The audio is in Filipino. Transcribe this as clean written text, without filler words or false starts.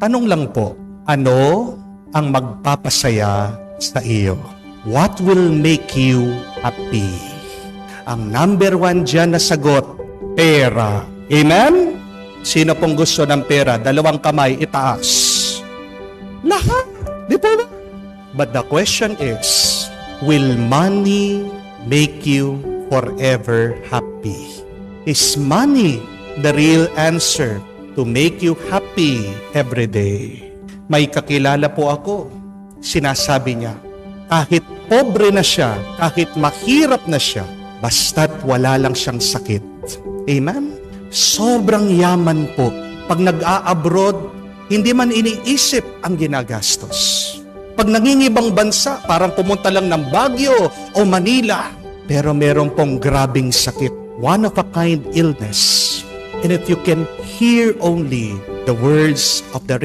Tanong lang po, ano ang magpapasaya sa iyo? What will make you happy? Ang number 1 dyan na sagot, pera. Amen? Sino pong gusto ng pera? 2 kamay, itaas. Lahat. Di ba? But the question is, will money make you forever happy? Is money the real answer to make you happy every day? May kakilala po ako. Sinasabi niya, kahit pobre na siya, kahit mahirap na siya, basta't wala lang siyang sakit. Amen? Sobrang yaman po. Pag nag-a-abroad, hindi man iniisip ang ginagastos. Pag nangingibang bansa, parang pumunta lang ng Baguio o Manila. Pero meron pong grabing sakit. One-of-a-kind illness. And if you can hear only the words of the